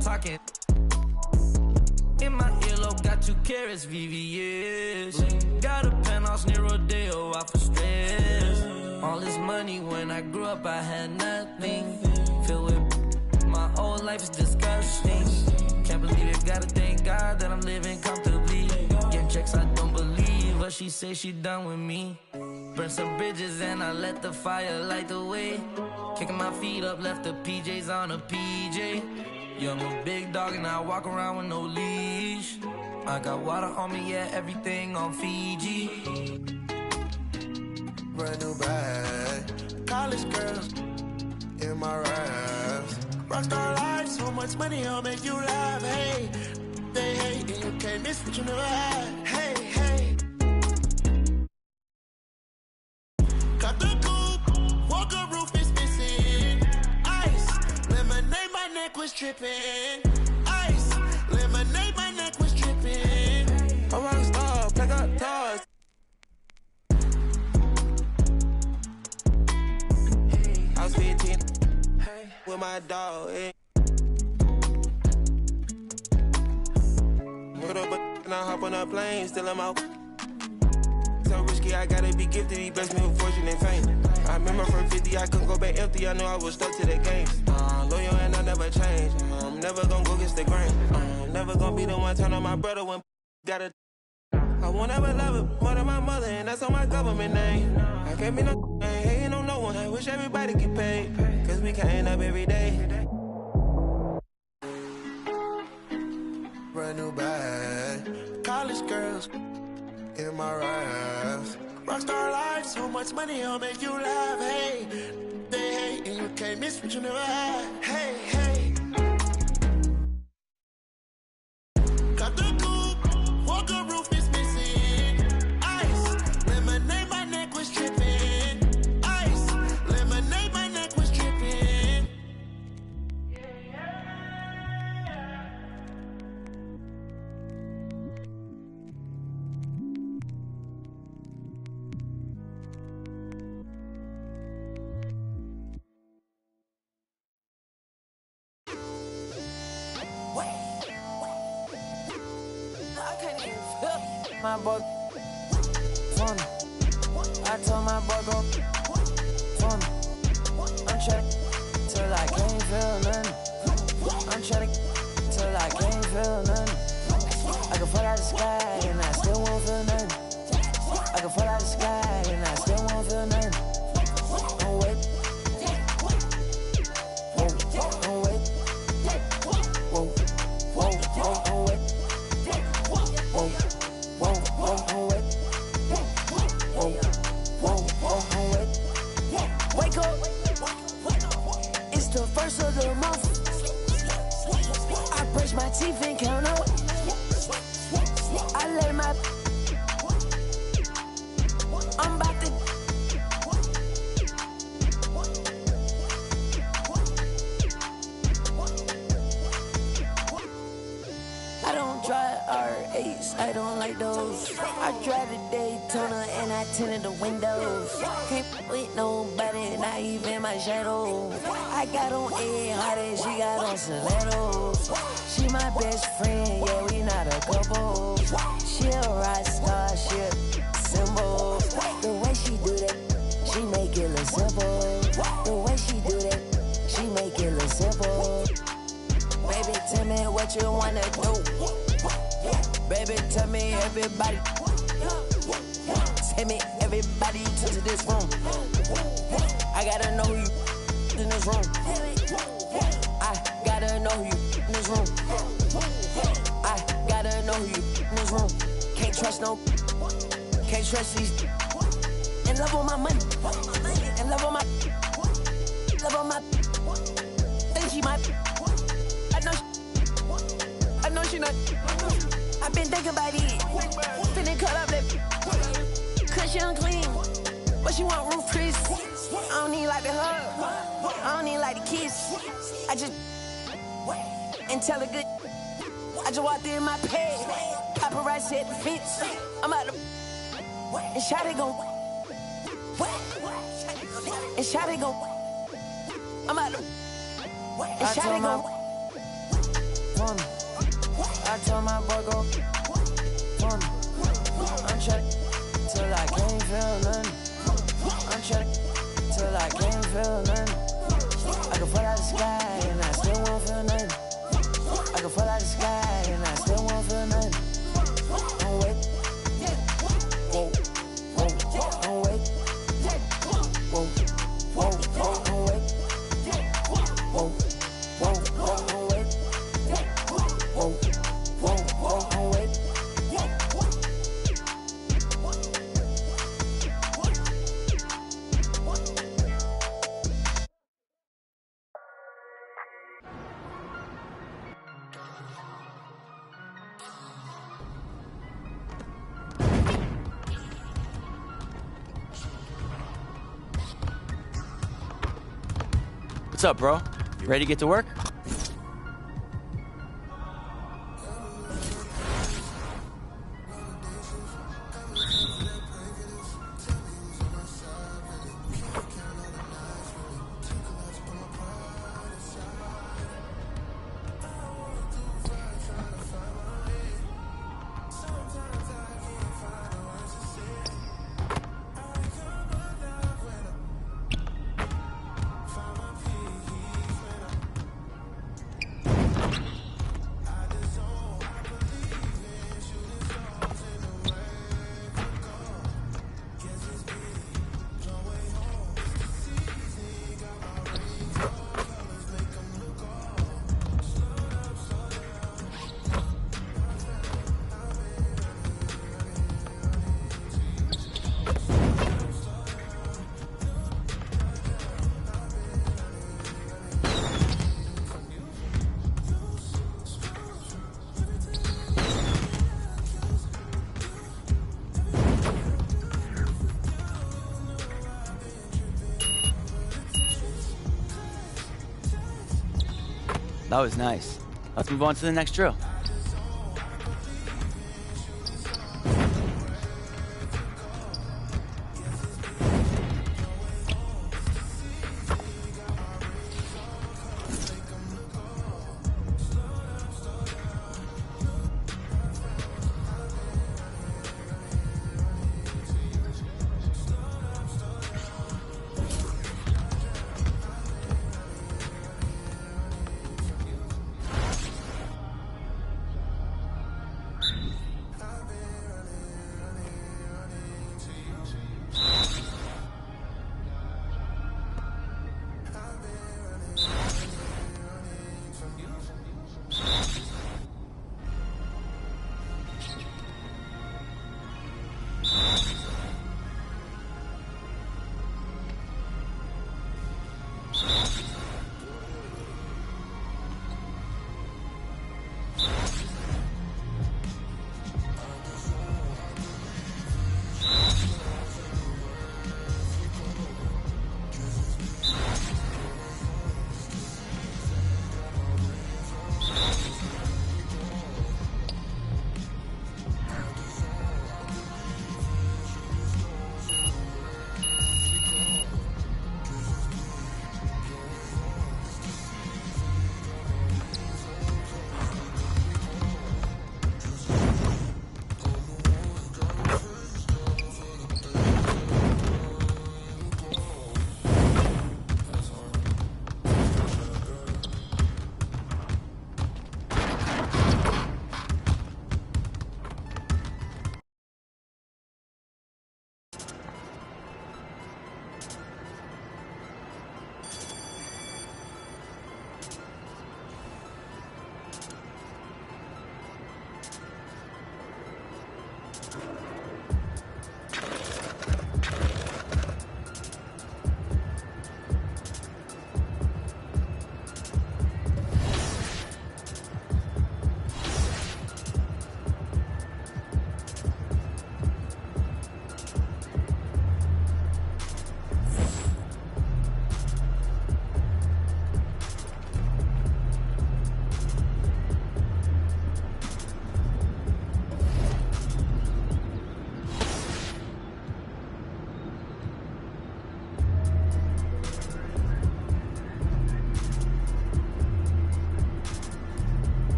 talking. In my earlobe, got 2 carats, VVS. Got a penthouse near Rodeo, out for stress. All this money, when I grew up, I had nothing. Filled with my whole life is disgusting. Can't believe it, gotta thank God that I'm living comfortably. Getting checks, I don't believe, but she say she done with me. Burn some bridges and I let the fire light the way. Kicking my feet up, left the PJs on a PJ. Yeah, I'm a big dog and I walk around with no leash. I got water on me, yeah, everything on Fiji. Brand new bag, college girls in my raps. Rockstar life, so much money, I'll make you laugh. Hey, they hate and you can't miss what you never had. Hey, hey. Got the coupe, walker roof is missing. Ice, lemonade, my neck was tripping. Ice, lemonade, my neck was tripping. A rockstar, pack up toys. I was 15 with my dog. Put up and I hop on a plane, still I'm out. So risky, I gotta be gifted. He blessed me with fortune and fame. I remember from 50, I couldn't go back empty. I knew I was stuck to the games. Loyal and I never change. I'm never gonna go against the grain. I'm never gonna be the one turn on my brother when gotta. I won't ever love it more than my mother, and that's on my government name. I can't be no ain't hating on no one. I wish everybody get paid, cause we can't up every day. Brand new bag, college girls in my raps. Rockstar life, so much money, I'll make you laugh. Hey, they hate and you can't miss what you never had. Hey, hey. Got the coupe, walker roof is missing. Ice, lemonade, my neck was tripping. Ice, lemonade, my neck was tripping. My boy, fun. I told my boy go fun. I'm trying till I can't feel nothing. I'm trying till I can't feel nothing. I can fall out the sky and I still won't feel nothing. I can fall out the sky and I still won't feel nothing. Don't wait. Whoa, don't wait. Whoa, whoa, whoa, don't wait. Whoa, whoa, whoa, don't wait. Whoa, whoa, whoa, don't wait. Wake up. It's the first of the month. I brush my teeth and count up. I let my I'm about to I don't drive R8s, I don't like those. I drive the Daytona and I tinted the windows. Can't with nobody, not even my shadow. I got on A hard and she got on stilettos. She my best friend, yeah, we not a couple. She a rock star, she a symbol. The way she do that, she make it look simple. The way she do that, she make it look simple. Baby, tell me what you wanna do. Baby, tell me everybody. Tell me everybody to this room. I gotta know you in this room. I gotta know you in this room. I gotta know you in this room. Can't trust no. Can't trust these. And love on my money. And love on my. Love on my. Think she might. I know she not. I've been thinking about it. Finna cut up that. Cause she unclean. But she want roof Chris. I don't need like the hug. I don't need like the kiss. I just. And tell her good. I just walked in my pad. Paparazzi at the fence. I'm out the. And Shawty gon'. And Shawty gon'. I'm out the. And Shawty gon'. 20. I told my boy go 20. I'm checked till I can't feel nothing. I'm checked till I can't feel nothing. I can fall out the sky and I still won't feel nothing. I can fall out the sky and I still won't feel nothing. Don't wait. Whoa, whoa, don't wait. Whoa, whoa, whoa, don't wait. Whoa, whoa, whoa, don't wait. Whoa, whoa, whoa, don't wait. What's up, bro? You ready to get to work? That was nice. Let's move on to the next drill.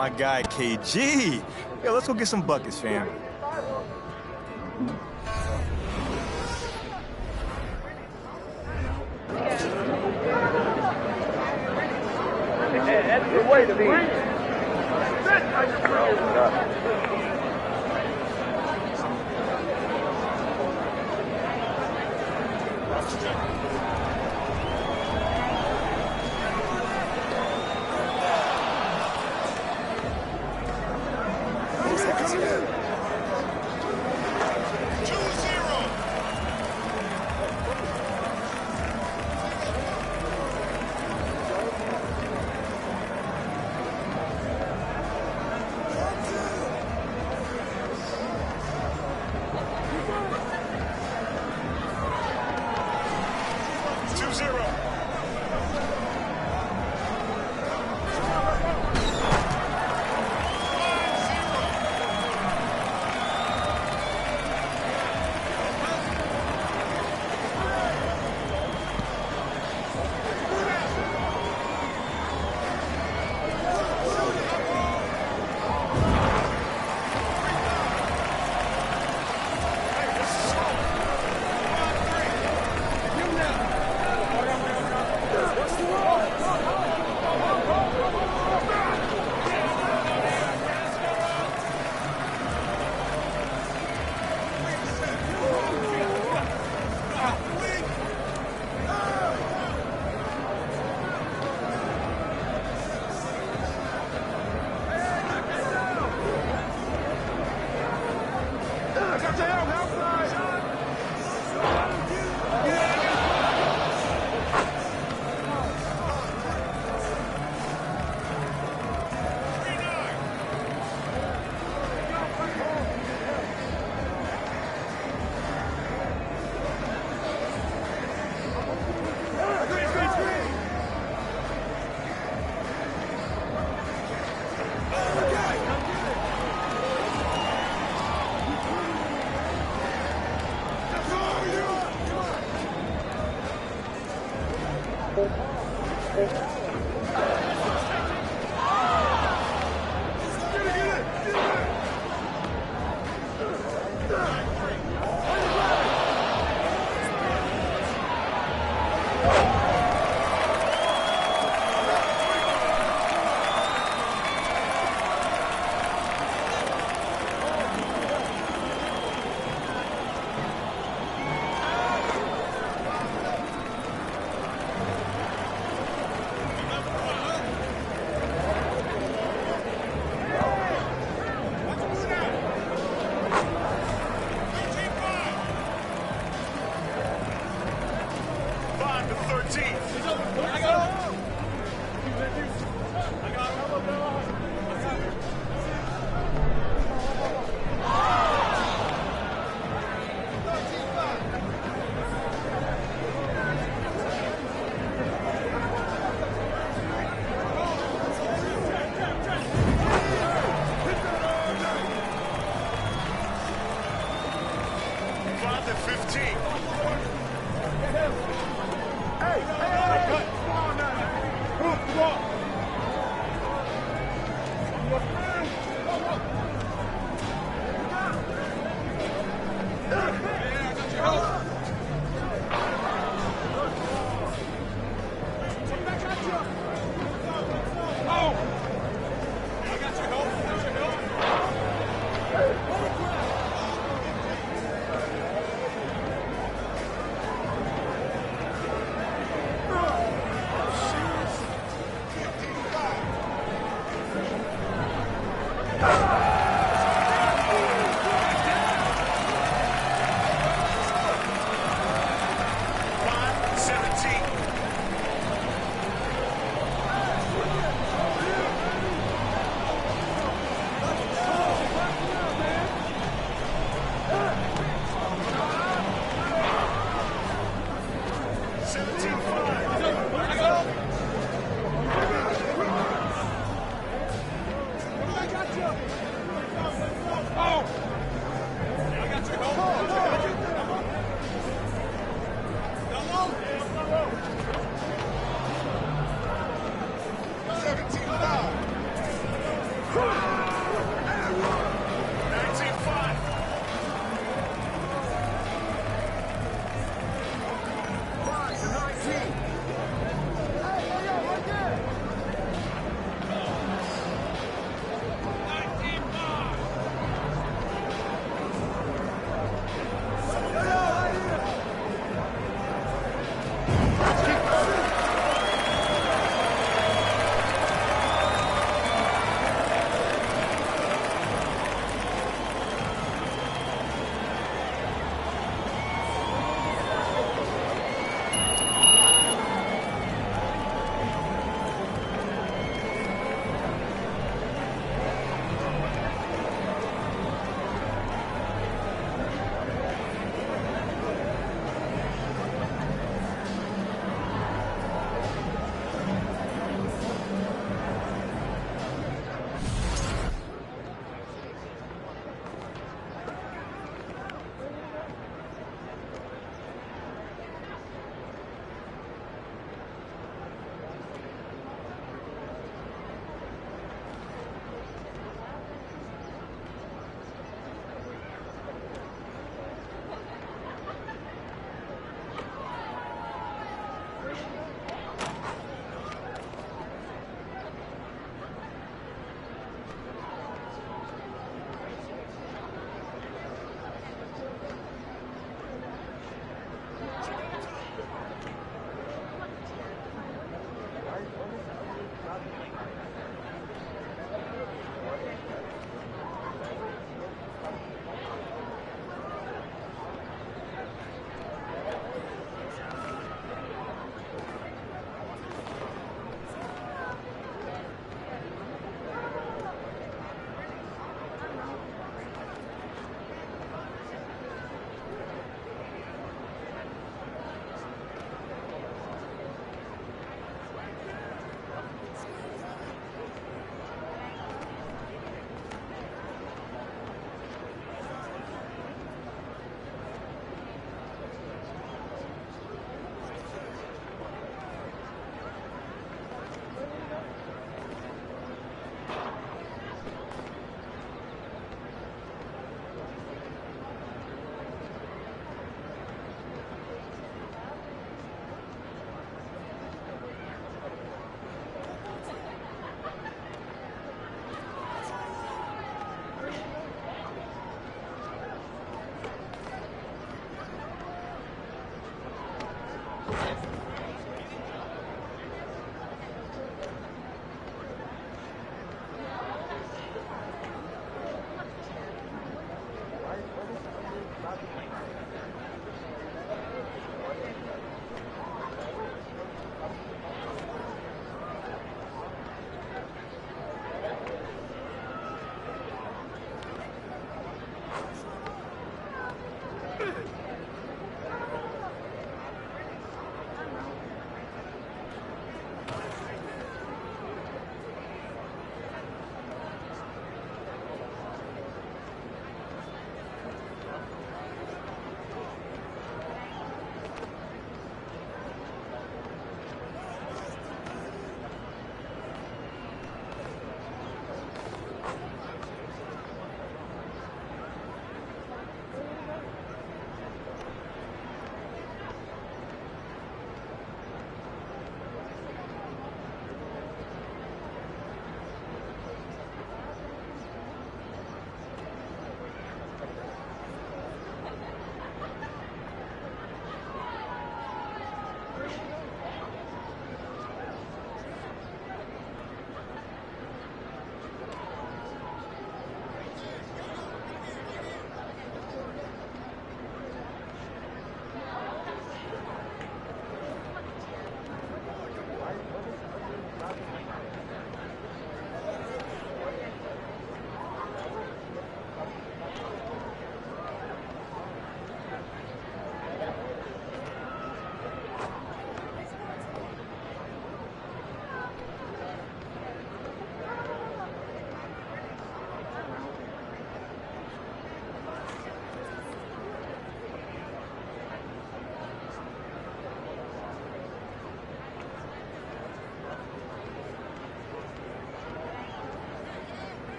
My guy, KG. Yo, let's go get some buckets, fam. That's the way to be.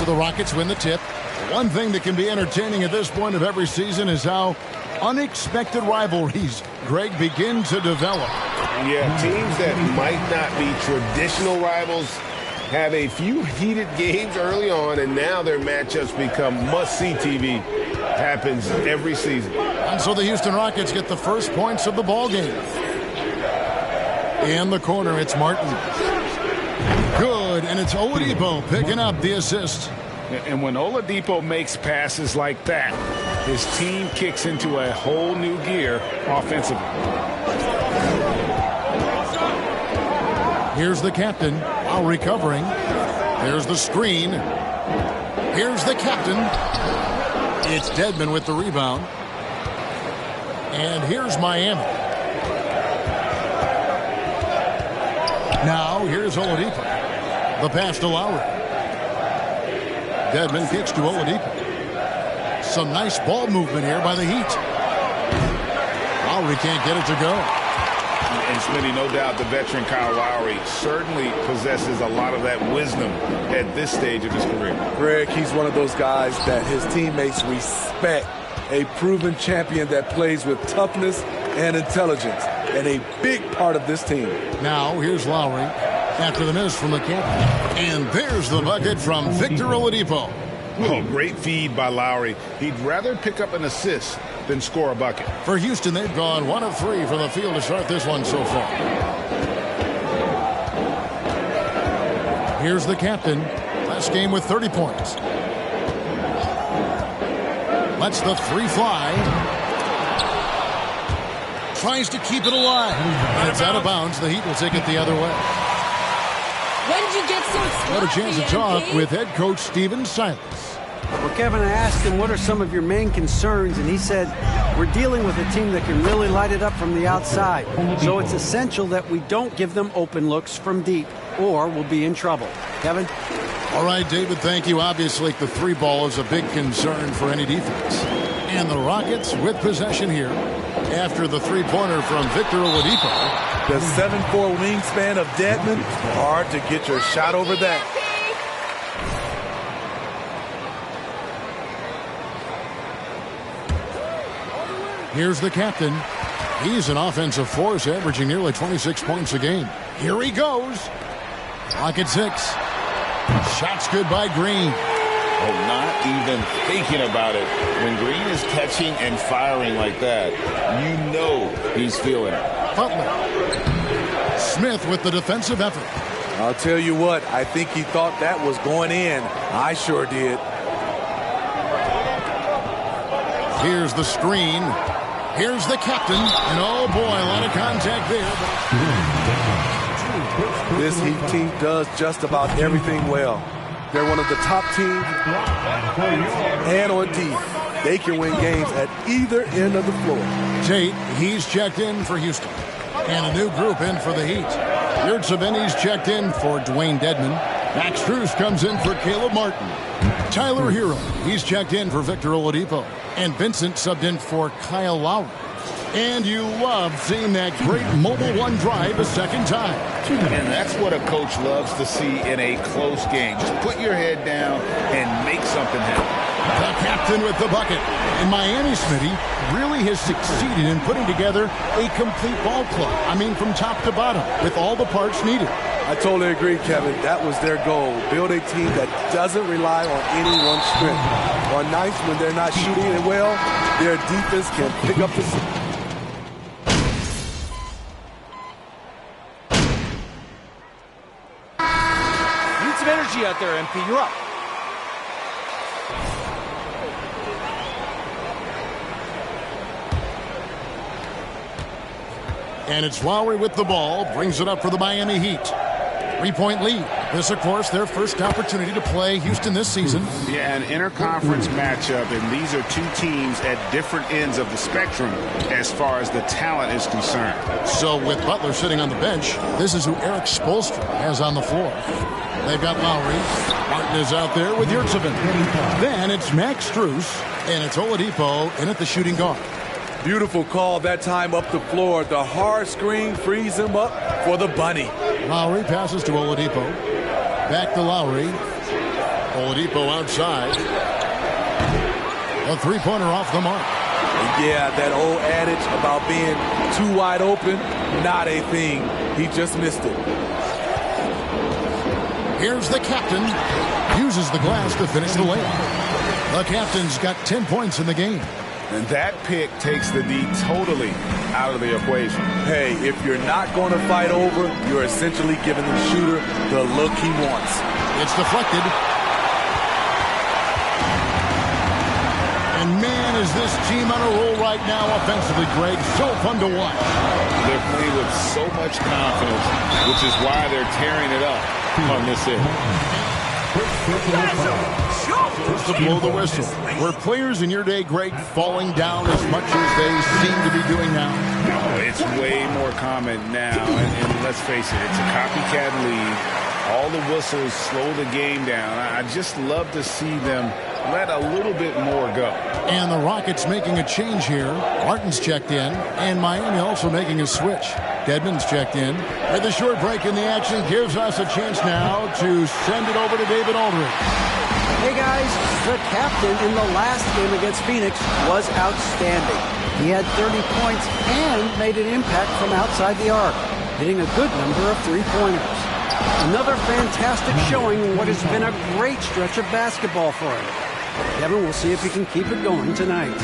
The Rockets win the tip. One thing that can be entertaining at this point of every season is how unexpected rivalries, Greg, begin to develop. Yeah, teams that might not be traditional rivals have a few heated games early on, and now their matchups become must-see TV. Happens every season. And so the Houston Rockets get the first points of the ball game. In the corner, it's Martin. Good, and it's Oladipo picking up the assist. And when Oladipo makes passes like that, his team kicks into a whole new gear offensively. Here's the captain, while recovering. Here's the screen. Here's the captain. It's Dedmon with the rebound. And here's Miami. Now, here's Oladipo. The pass to Lowry. Dedmon kicks to Oladipo. Some nice ball movement here by the Heat. Lowry can't get it to go. And Smitty, no doubt the veteran Kyle Lowry certainly possesses a lot of that wisdom at this stage of his career. Greg, he's one of those guys that his teammates respect. A proven champion that plays with toughness and intelligence. And a big part of this team. Now, here's Lowry. After the miss from the captain. And there's the bucket from Victor Oladipo. Oh, great feed by Lowry. He'd rather pick up an assist than score a bucket. For Houston, they've gone 1 of 3 from the field to start this one so far. Here's the captain. Last game with 30 points. Lets the 3 fly. Tries to keep it alive. And it's out of bounds. The Heat will take it the other way. When did you get so sloppy, Got a chance to talk with head coach Stephen Silas. Well, Kevin, I asked him what are some of your main concerns, and he said, we're dealing with a team that can really light it up from the outside. So it's essential that we don't give them open looks from deep, or we'll be in trouble. Kevin? All right, David, thank you. Obviously, the 3 ball is a big concern for any defense. And the Rockets with possession here after the 3-pointer from Victor Oladipo. The 7'4" wingspan of Dedmon, hard to get your shot over that. Here's the captain. He's an offensive force, averaging nearly 26 points a game. Here he goes. Rocket 6. Shots good by Green. Oh, not even thinking about it. When Green is catching and firing like that, you know he's feeling it. Butler. Smith with the defensive effort. I'll tell you what, I think he thought that was going in. I sure did. Here's the screen. Here's the captain. And oh boy, a lot of contact there. This Heat team does just about everything well. They're one of the top teams. And on D, they can win games at either end of the floor. Tate, he's checked in for Houston. And a new group in for the Heat. Yurtseven's checked in for Dwayne Dedmon. Max Strus comes in for Caleb Martin. Tyler Hero, he's checked in for Victor Oladipo. And Vincent subbed in for Kyle Lowry. And you love seeing that great mobile one drive a second time. And that's what a coach loves to see in a close game. Just put your head down and make something happen. The captain with the bucket. And Miami, Smitty, really has succeeded in putting together a complete ball club. I mean, from top to bottom, with all the parts needed. I totally agree, Kevin. That was their goal. Build a team that doesn't rely on any one strength. On nights when they're not shooting it well, their defense can pick up the... Need some energy out there, MP. You're up. And it's Lowry with the ball, brings it up for the Miami Heat. 3-point lead. This, of course, their first opportunity to play Houston this season. Yeah, an interconference matchup, and these are two teams at different ends of the spectrum as far as the talent is concerned. So with Butler sitting on the bench, this is who Eric Spoelstra has on the floor. They've got Lowry. Martin is out there with Yurtseven. Then it's Max Strus, and it's Oladipo in at the shooting guard. Beautiful call that time up the floor. The hard screen frees him up for the bunny. Lowry passes to Oladipo. Back to Lowry. Oladipo outside. A three-pointer off the mark. Yeah, that old adage about being too wide open, not a thing. He just missed it. Here's the captain. Uses the glass to finish the layup. The captain's got 10 points in the game. And that pick takes the D totally out of the equation. Hey, if you're not going to fight over, you're essentially giving the shooter the look he wants. It's deflected. And man, is this team on a roll right now offensively, Greg. So fun to watch. They're playing with so much confidence, which is why they're tearing it up on this end. First to blow the whistle. Were players in your day, Greg, falling down as much as they seem to be doing now? No, it's way more common now. And let's face it, it's a copycat league. All the whistles slow the game down. I just love to see them let a little bit more go. And the Rockets making a change here. Martin's checked in, and Miami also making a switch. Dedmon's checked in. With a short break in the action, gives us a chance now to send it over to David Aldridge. Hey guys, the captain in the last game against Phoenix was outstanding. He had 30 points and made an impact from outside the arc, hitting a good number of three-pointers. Another fantastic showing in what has been a great stretch of basketball for him. Kevin, we'll see if he can keep it going tonight.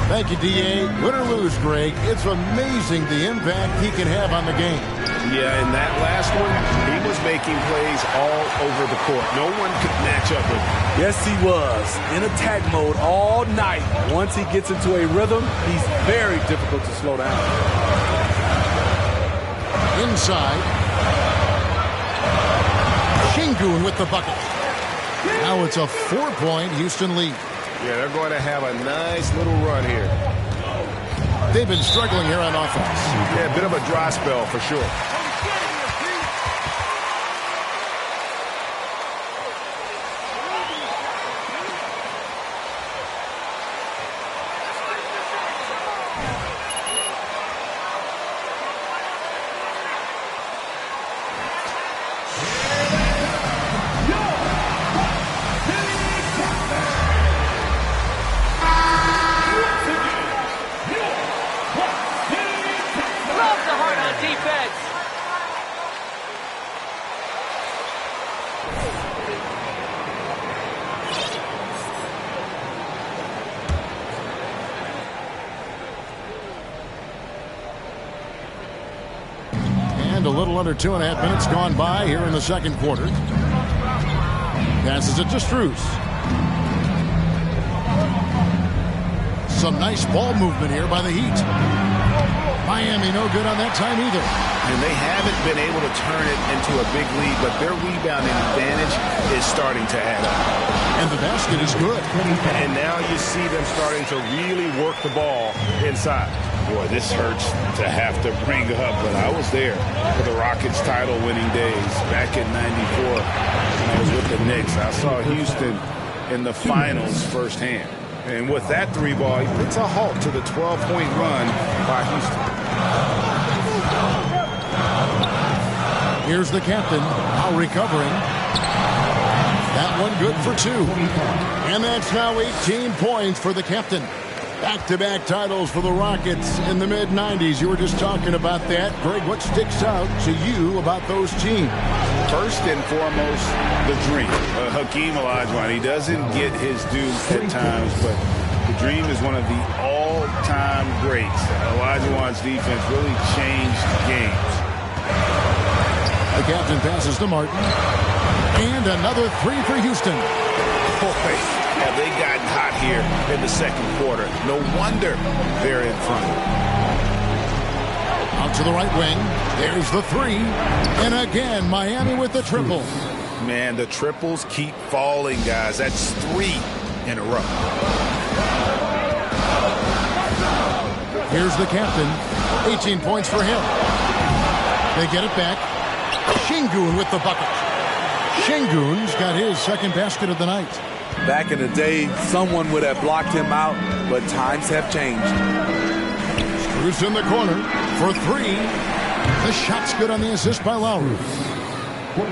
Thank you, D.A. Win or lose, Greg, it's amazing the impact he can have on the game. Yeah, in that last one, he was making plays all over the court. No one could match up with him. Yes, he was. In attack mode all night. Once he gets into a rhythm, he's very difficult to slow down. Inside. Şengün with the bucket. Now it's a 4-point Houston lead. Yeah, they're going to have a nice little run here. They've been struggling here on offense. Yeah, a bit of a dry spell for sure. little under 2.5 minutes gone by here in the second quarter. Passes it to Strus. Some nice ball movement here by the Heat. Miami no good on that time either. And they haven't been able to turn it into a big lead, but their rebounding advantage is starting to add up. And the basket is good. And now you see them starting to really work the ball inside. Boy, this hurts to have to bring up, but I was there for the Rockets title-winning days back in '94 when I was with the Knicks. I saw Houston in the finals firsthand. And with that three ball, he puts a halt to the 12-point run by Houston. Here's the captain, now recovering. That one good for 2. And that's now 18 points for the captain. Back-to-back titles for the Rockets in the mid-90s. You were just talking about that. Greg, what sticks out to you about those teams? First and foremost, the dream. Hakeem Olajuwon, he doesn't get his due at times, but the dream is one of the all-time greats. Olajuwon's defense really changed games. The captain passes to Martin. And another 3 for Houston. Boy, have they gotten hot here in the second quarter. No wonder they're in front. Out to the right wing. There's the 3. And again, Miami with the triple. Man, the triples keep falling, guys. That's 3 in a row. Here's the captain. 18 points for him. They get it back. Şengün with the bucket. Şengün's got his second basket of the night. Back in the day, someone would have blocked him out, but times have changed. Strus in the corner for 3. The shot's good on the assist by Lowry.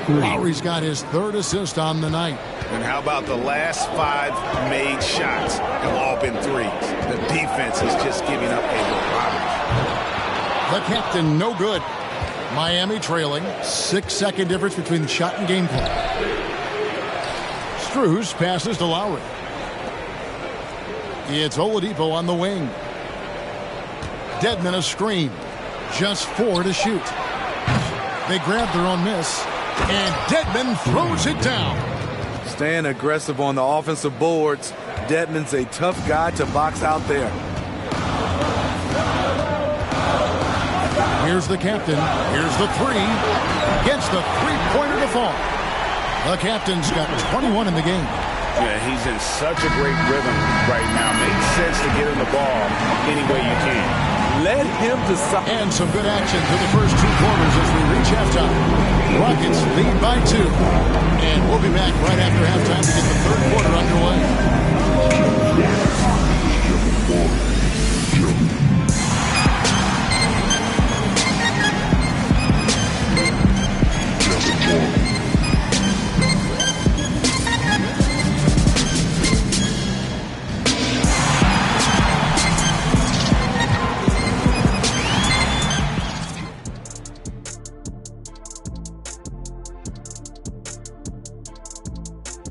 Lowry's got his 3rd assist on the night. And how about the last 5 made shots have all been threes? The defense is just giving up a robbery. The captain, no good. Miami trailing. 6-second difference between the shot and game clock. Strus passes to Lowry. It's Oladipo on the wing. Dedmon a screen. Just 4 to shoot. They grab their own miss. And Dedmon throws it down. Staying aggressive on the offensive boards. Dedmon's a tough guy to box out there. Here's the captain. Here's the 3. Gets the three-pointer to fall. The captain's got 21 in the game. Yeah, he's in such a great rhythm right now. Makes sense to get him the ball any way you can. Let him decide. And some good action through the first 2 quarters as we reach halftime. Rockets lead by 2. And we'll be back right after halftime to get the 3rd quarter underway.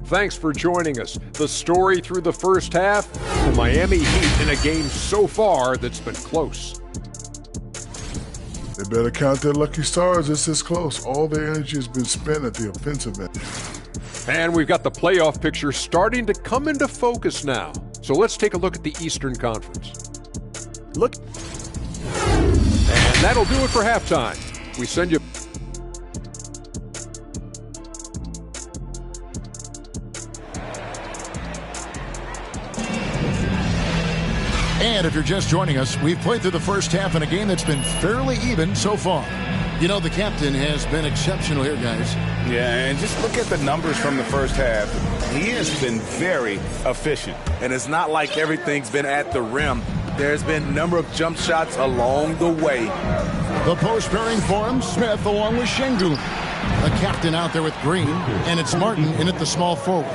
Thanks for joining us. The story through the first half, the Miami Heat in a game so far that's been close. They better count their lucky stars. It's this close. All their energy has been spent at the offensive end. And we've got the playoff picture starting to come into focus now. So let's take a look at the Eastern Conference. Look. And that'll do it for halftime. We send you... And if you're just joining us, we've played through the first half in a game that's been fairly even so far. You know, the captain has been exceptional here, guys. Yeah, and just look at the numbers from the first half. He has been very efficient. And it's not like everything's been at the rim. There's been a number of jump shots along the way. The post pairing for him, Smith along with Şengün. The captain out there with Green, and it's Martin in at the small forward.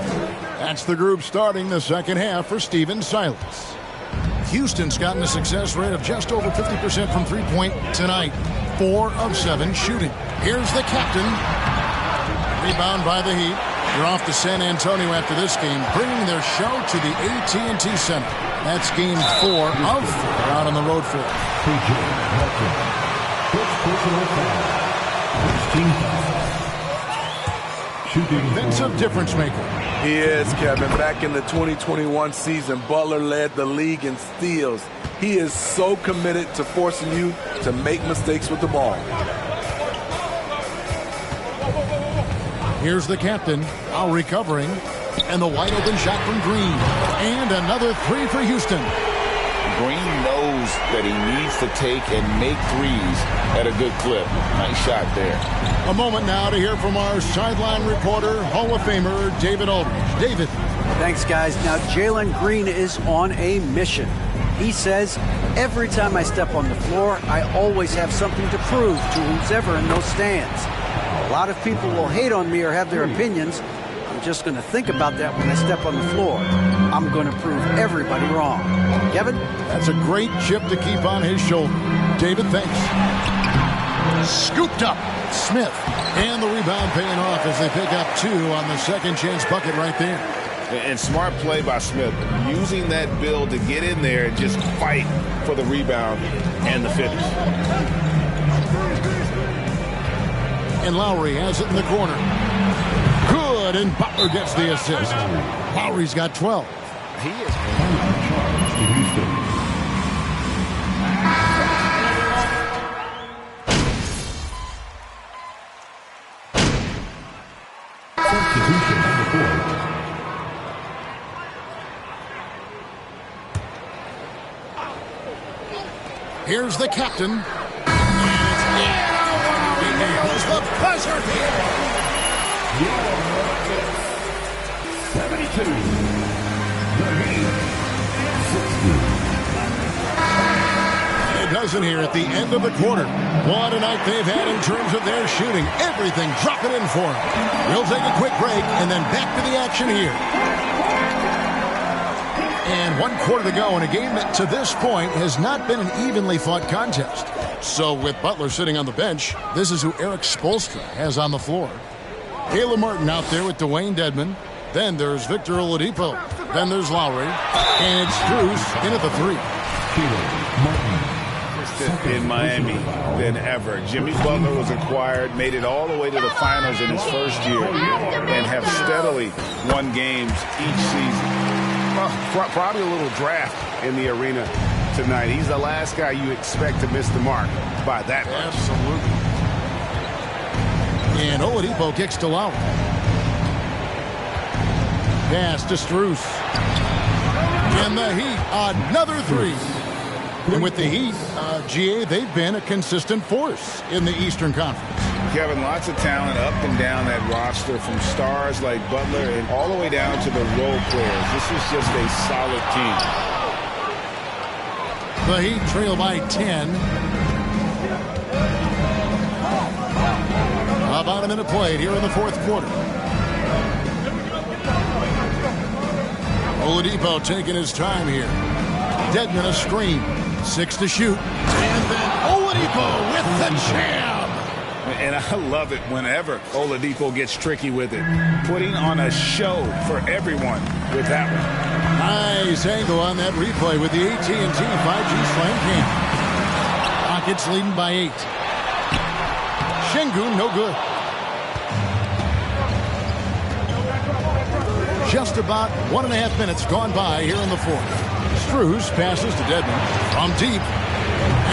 That's the group starting the second half for Stephen Silas. Houston's gotten a success rate of just over 50% from three-point tonight. 4 of 7 shooting. Here's the captain. Rebound by the Heat. They're off to San Antonio after this game, bringing their show to the AT&T Center. That's game 4 of 4 out on the road for. Defensive difference maker. He is, Kevin. Back in the 2021 season, Butler led the league in steals. He is so committed to forcing you to make mistakes with the ball. Here's the captain, Lowry covering, and the wide open shot from Green. And another three for Houston. Green knows that he needs to take and make threes at a good clip. Nice shot there. A moment now to hear from our sideline reporter, Hall of Famer David Aldridge. David. Thanks, guys. Now, Jalen Green is on a mission. He says, every time I step on the floor, I always have something to prove to who's ever in those stands. A lot of people will hate on me or have their opinions. I'm just going to think about that when I step on the floor. I'm going to prove everybody wrong. Kevin? That's a great chip to keep on his shoulder. David, thanks. Scooped up. Smith. And the rebound paying off as they pick up two on the second chance bucket right there. And smart play by Smith. Using that build to get in there and just fight for the rebound and the finish. And Lowry has it in the corner. Good, and Butler gets the assist. Lowry's got 12. He is in charge to Houston. Substitution on the court. Here's the captain. He nails the buzzer here. 72. The Heat. 60. It doesn't here at the end of the quarter. What a night they've had in terms of their shooting. Everything dropping in for them. We'll take a quick break and then back to the action here. And 1 quarter to go in a game that to this point has not been an evenly fought contest. So with Butler sitting on the bench, this is who Eric Spoelstra has on the floor. Caleb Martin out there with Dwayne Dedmon. Then there's Victor Oladipo. Then there's Lowry. And it's Strus in at the three. In Miami than ever. Jimmy Butler was acquired, made it all the way to the finals in his first year, and have steadily won games each season. Probably a little draft in the arena tonight. He's the last guy you expect to miss the mark by that much. Absolutely. And Oladipo kicks to Lowry. Pass to Strus. And the Heat, another three. And with the Heat, GA, they've been a consistent force in the Eastern Conference. Kevin, lots of talent up and down that roster, from stars like Butler and all the way down to the role players. This is just a solid team. The Heat trail by 10. About a minute played here in the fourth quarter. Oladipo taking his time here. Dedmon a screen. 6 to shoot. And then Oladipo with the jam. And I love it whenever Oladipo gets tricky with it. Putting on a show for everyone with that one. Nice angle on that replay with the AT&T 5G Slam Cam. Rockets leading by 8. Şengün no good. Just about 1.5 minutes gone by here in the fourth. Strus passes to Dedmon from deep.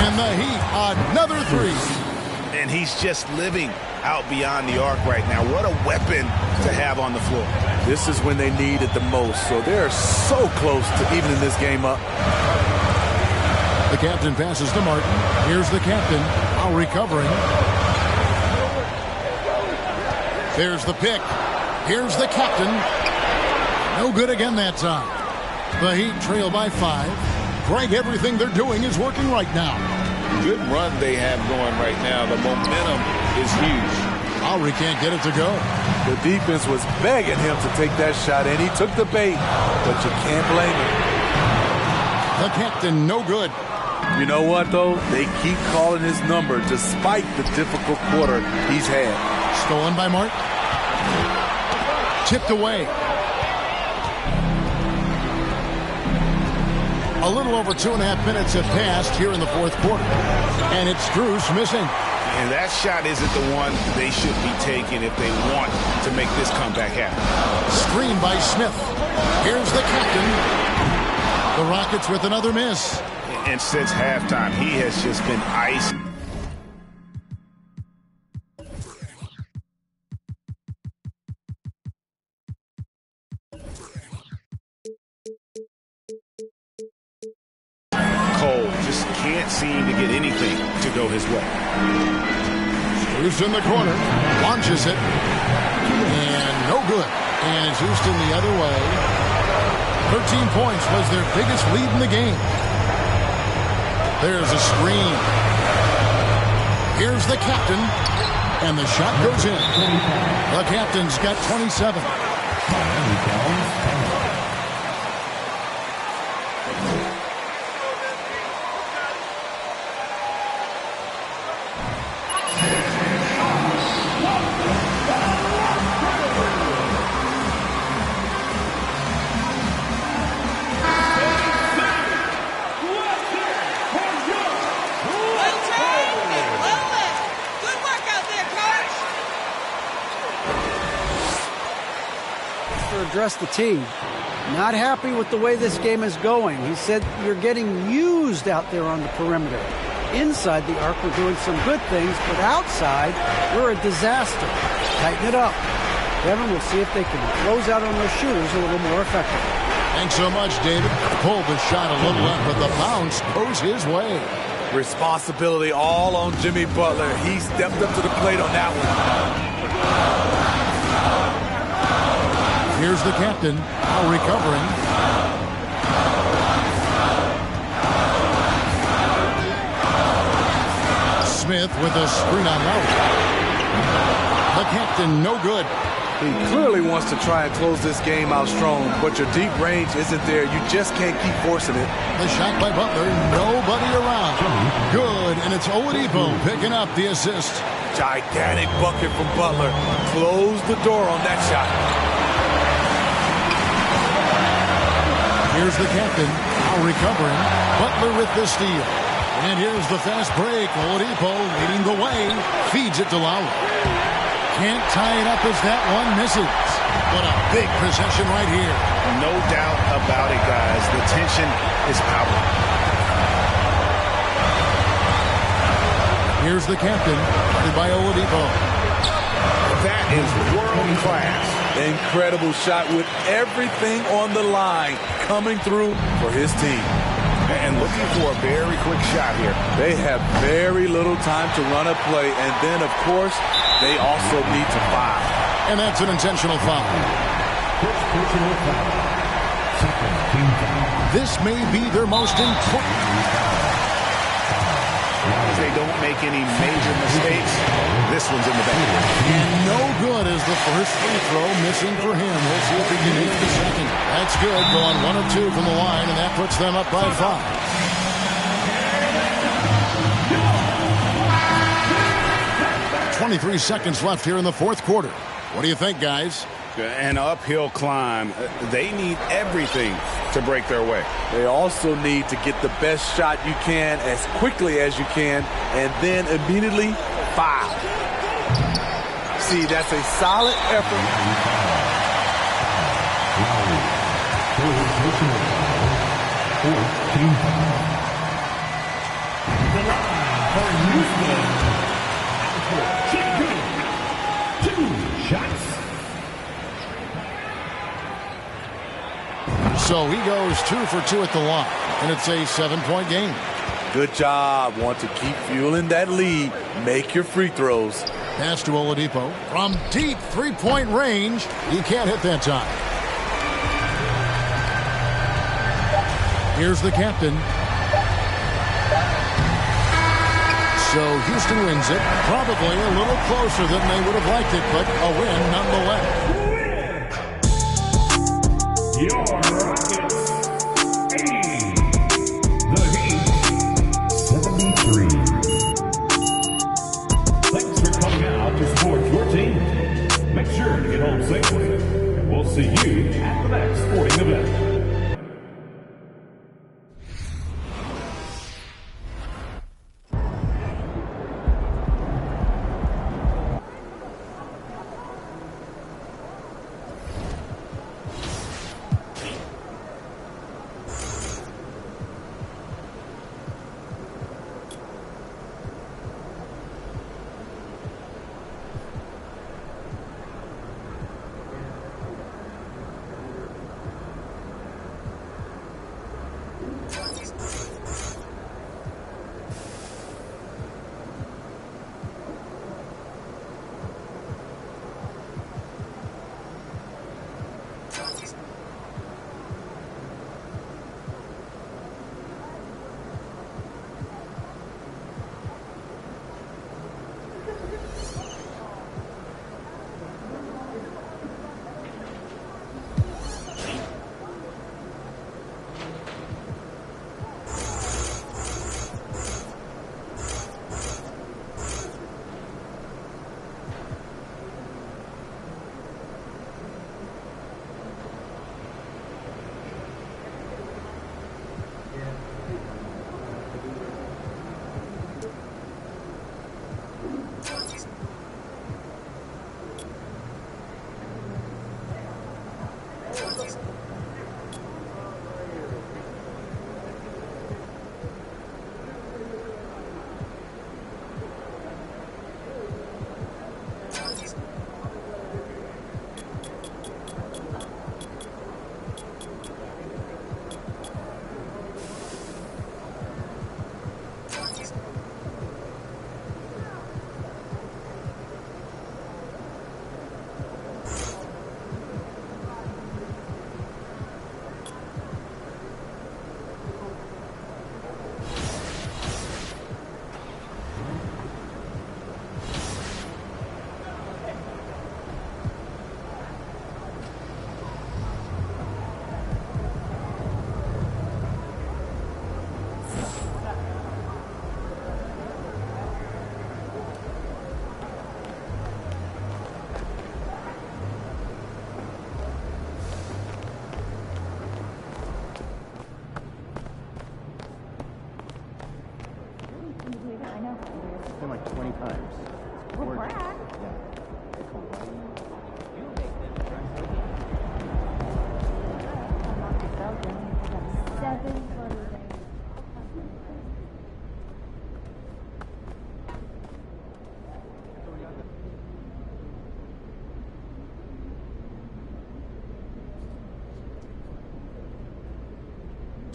And the Heat, another three. And he's just living out beyond the arc right now. What a weapon to have on the floor. This is when they need it the most. So they're so close to evening this game up. The captain passes to Martin. Here's the captain. Lowry covering. There's the pick. Here's the captain. No good again that time. The Heat trail by 5. Greg, everything they're doing is working right now. Good run they have going right now. The momentum is huge. Lowry can't get it to go. The defense was begging him to take that shot, and he took the bait, but you can't blame him. The captain, no good. You know what, though? They keep calling his number despite the difficult quarter he's had. Stolen by Martin. Tipped away. A little over 2.5 minutes have passed here in the fourth quarter. And it's Strus missing. And that shot isn't the one they should be taking if they want to make this comeback happen. Screen by Smith. Here's the captain. The Rockets with another miss. And since halftime, he has just been ice. Cole just can't seem to get anything to go his way. Who's in the corner, launches it, and no good. And it's Houston the other way. 13 points was their biggest lead in the game. There's a screen. Here's the captain, and the shot goes in. The captain's got 27. Address the team. Not happy with the way this game is going. He said you're getting used out there on the perimeter. Inside the arc, we're doing some good things, but outside, we're a disaster. Tighten it up. Kevin, we'll see if they can close out on those shooters a little more effectively. Thanks so much, David. Pulled the shot a little up, but the bounce goes his way. Responsibility all on Jimmy Butler. He stepped up to the plate on that one. Here's the captain, now recovering. Smith with a screen on out. The captain, no good. He clearly wants to try and close this game out strong, but your deep range isn't there. You just can't keep forcing it. The shot by Butler, nobody around. Good, and it's Oladipo picking up the assist. Gigantic bucket from Butler. Close the door on that shot. Here's the captain, now recovering. Butler with the steal. And here's the fast break. Oladipo leading the way. Feeds it to Lowry. Can't tie it up as that one misses. What a big possession right here. No doubt about it, guys. The tension is power. Here's the captain, by Oladipo. That is world class. Incredible shot with everything on the line coming through for his team. And looking for a very quick shot here. They have very little time to run a play, and then, of course, they also need to foul. And that's an intentional foul. This may be their most important. If they don't make any major mistakes, this one's in the bag. And no good is the first free throw missing for him. We'll see if he can make the second. That's good, going 1 of 2 from the line, and that puts them up by 5. 23 seconds left here in the fourth quarter. What do you think, guys? An uphill climb. They need everything to break their way. They also need to get the best shot you can as quickly as you can, and then immediately foul. See, that's a solid effort. So he goes 2 for 2 at the line, and it's a 7-point game. Good job. Want to keep fueling that lead. Make your free throws. Pass to Oladipo from deep three-point range. He can't hit that time. Here's the captain. So Houston wins it. Probably a little closer than they would have liked it, but a win nonetheless. Your Rockets 80, the Heat 73. Thanks for coming out to support your team. Make sure to get home safely, and we'll see you at the next sporting event.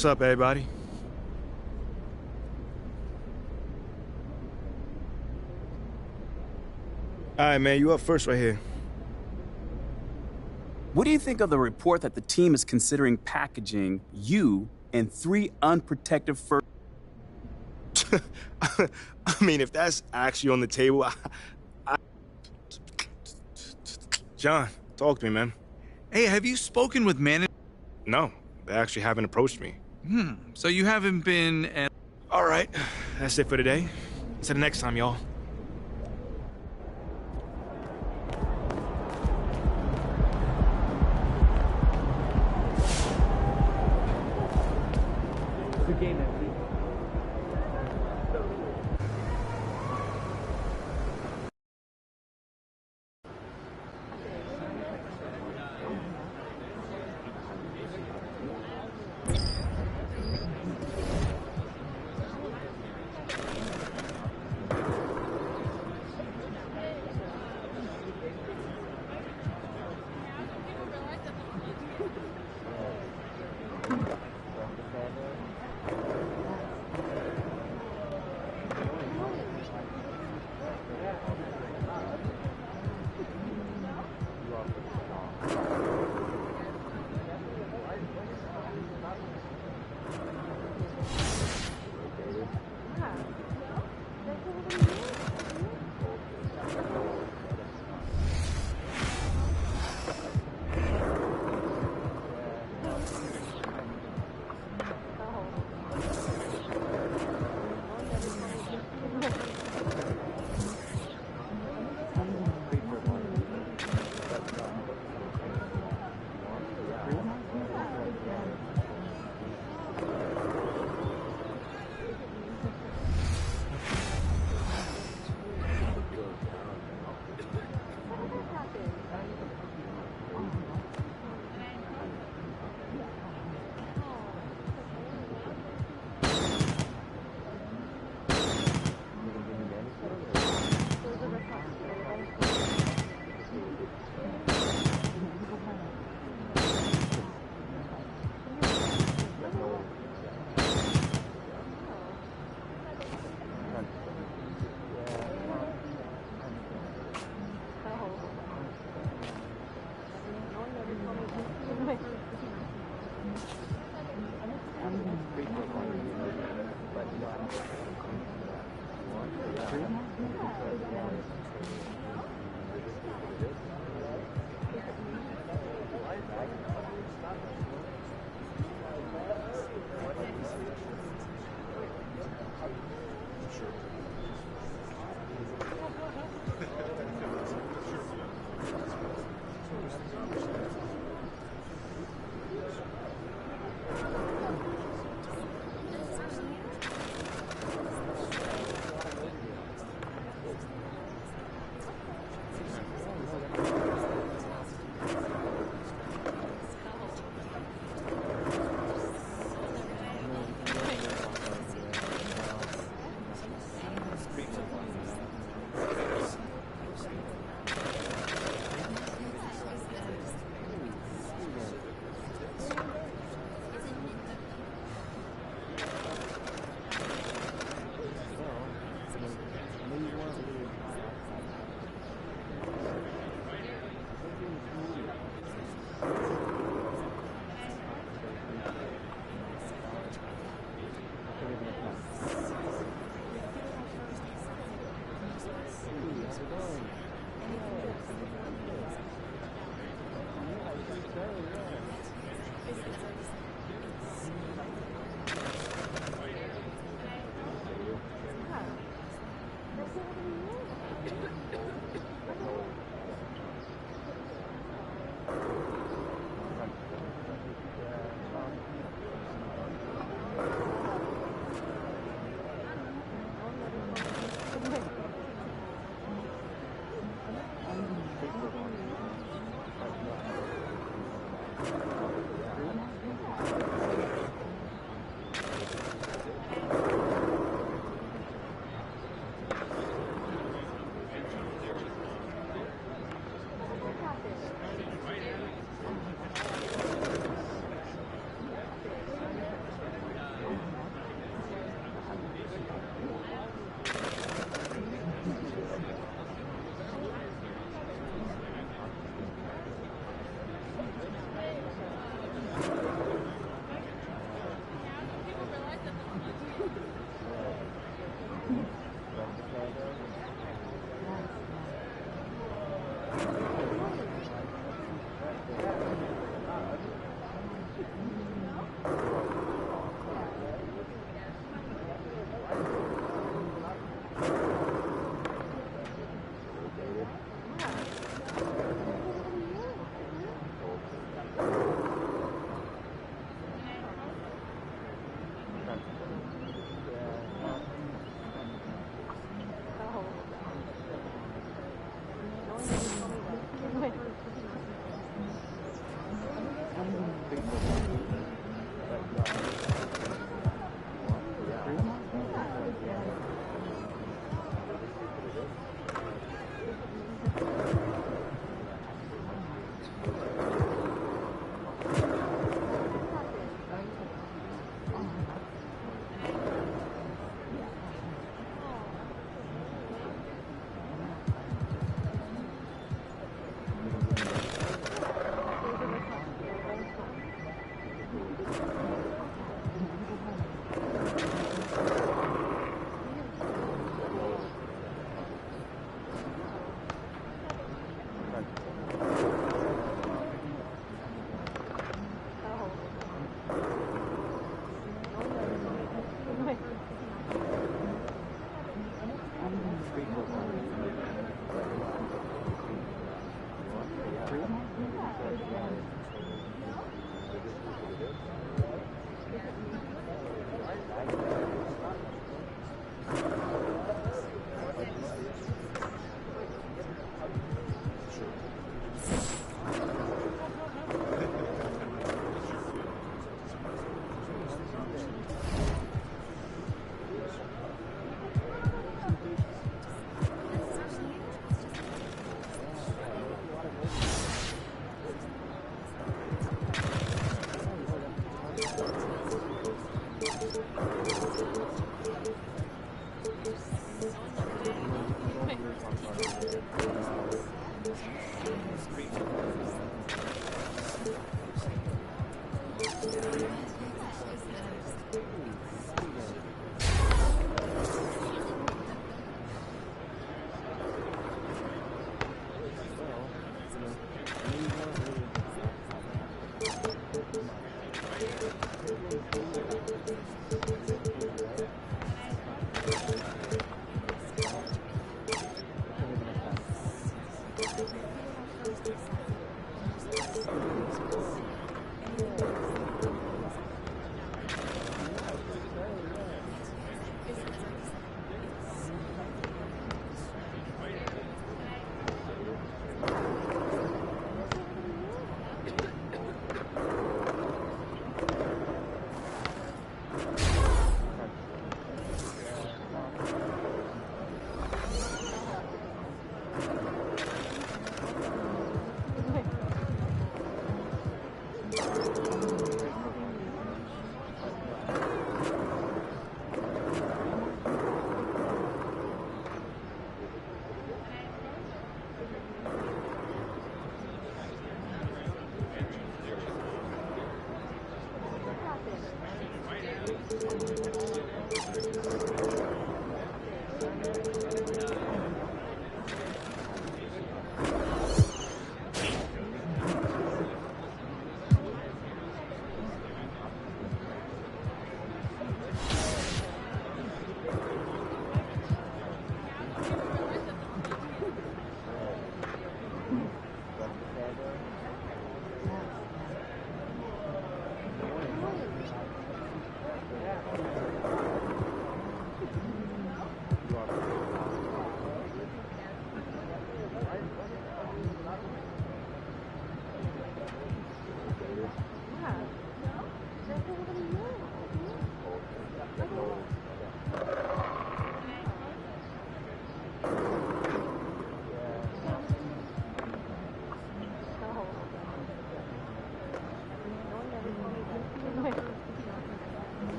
What's up, everybody? All right, man, you up first right here. What do you think of the report that the team is considering packaging you and 3 unprotected first? I mean, if that's actually on the table, John, talk to me, man. Hey, have you spoken with management? No, they actually haven't approached me. So you haven't been All right, that's it for today. Until the next time, y'all. Good game, MP.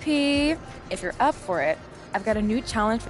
MP, if you're up for it, I've got a new challenge.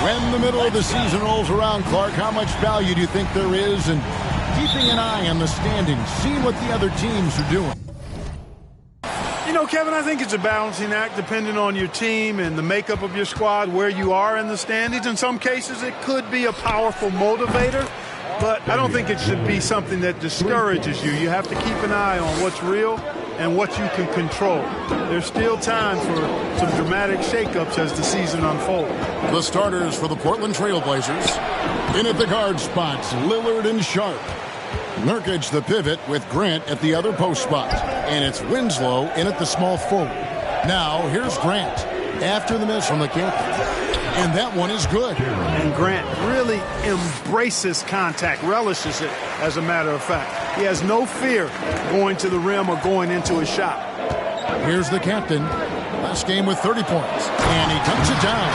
When the middle of the season rolls around, Clark, how much value do you think there is in keeping an eye on the standings, seeing what the other teams are doing? You know, Kevin, I think it's a balancing act depending on your team and the makeup of your squad, where you are in the standings. In some cases, it could be a powerful motivator, but I don't think it should be something that discourages you. You have to keep an eye on what's real and what you can control. There's still time for some dramatic shakeups as the season unfolds. The starters for the Portland Trail Blazers. In at the guard spots, Lillard and Sharp. Nurkic the pivot with Grant at the other post spot. And it's Winslow in at the small forward. Now here's Grant after the miss from the captain. And that one is good. And Grant really embraces contact, relishes it, as a matter of fact. He has no fear going to the rim or going into a shot. Here's the captain. Last game with 30 points. And he dunks it down.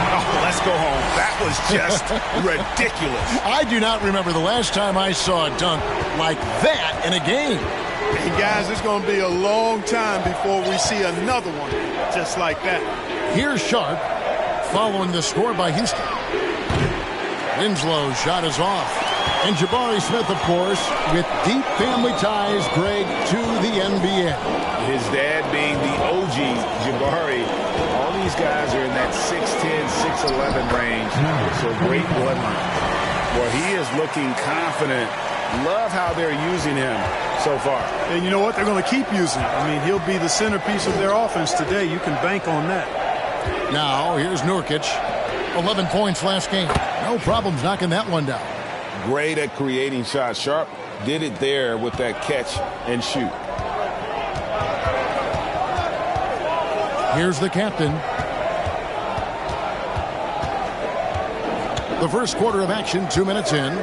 Oh, let's go home. That was just ridiculous. I do not remember the last time I saw a dunk like that in a game. And guys, it's going to be a long time before we see another one just like that. Here's Sharp following the score by Houston. Winslow's shot is off. And Jabari Smith, of course, with deep family ties, Greg, to the NBA. His dad being the OG Jabari. All these guys are in that 6'10", 6'11 range. So great bloodline. Well, he is looking confident. Love how they're using him so far. And you know what? They're going to keep using him. I mean, he'll be the centerpiece of their offense today. You can bank on that. Now, here's Nurkic. 11 points last game. No problems knocking that one down. Great at creating shots. Sharp did it there with that catch and shoot. Here's the captain. The first quarter of action, 2 minutes in.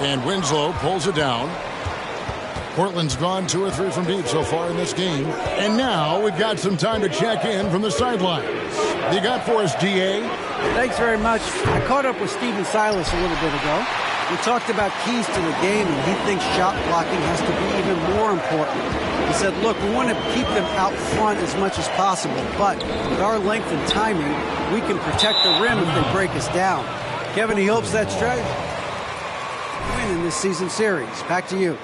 And Winslow pulls it down. Portland's gone 2 or 3 from deep so far in this game. And now we've got some time to check in from the sidelines. You got for us, DA? Thanks very much. I caught up with Stephen Silas a little bit ago. We talked about keys to the game, and he thinks shot blocking has to be even more important. He said, look, we want to keep them out front as much as possible, but with our length and timing, we can protect the rim if they break us down. Kevin, he hopes that strategy win in this season series. Back to you.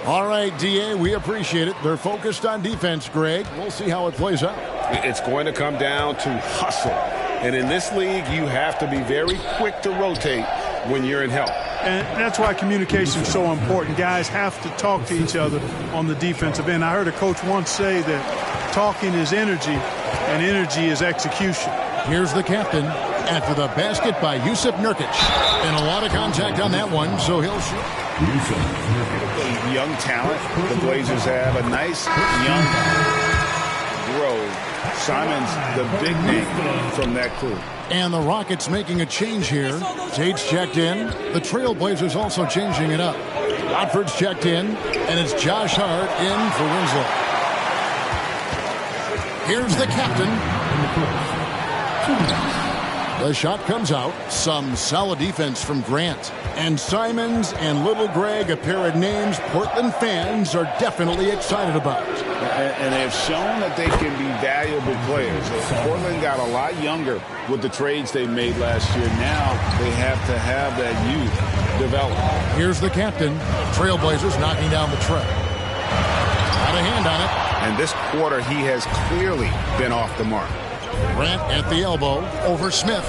All right, DA, we appreciate it. They're focused on defense, Greg. We'll see how it plays out. It's going to come down to hustle. And in this league, you have to be very quick to rotate when you're in help. And that's why communication is so important. Guys have to talk to each other on the defensive end. I heard a coach once say that talking is energy, and energy is execution. Here's the captain after the basket by Jusuf Nurkic. And a lot of contact on that one, so he'll shoot. Young talent the Blazers have. A nice young grow. Simon's the big name from that crew. And the Rockets making a change here. Tate's checked in. The Trailblazers also changing it up. Watford's checked in, and it's Josh Hart in for Winslow. Here's the captain. The shot comes out. Some solid defense from Grant. And Simons and Little Greg, a pair of names Portland fans are definitely excited about. And they've shown that they can be valuable players. Portland got a lot younger with the trades they made last year. Now they have to have that youth develop. Here's the captain. Trailblazers knocking down the tray. Got a hand on it. And this quarter, he has clearly been off the mark. Grant at the elbow over Smith.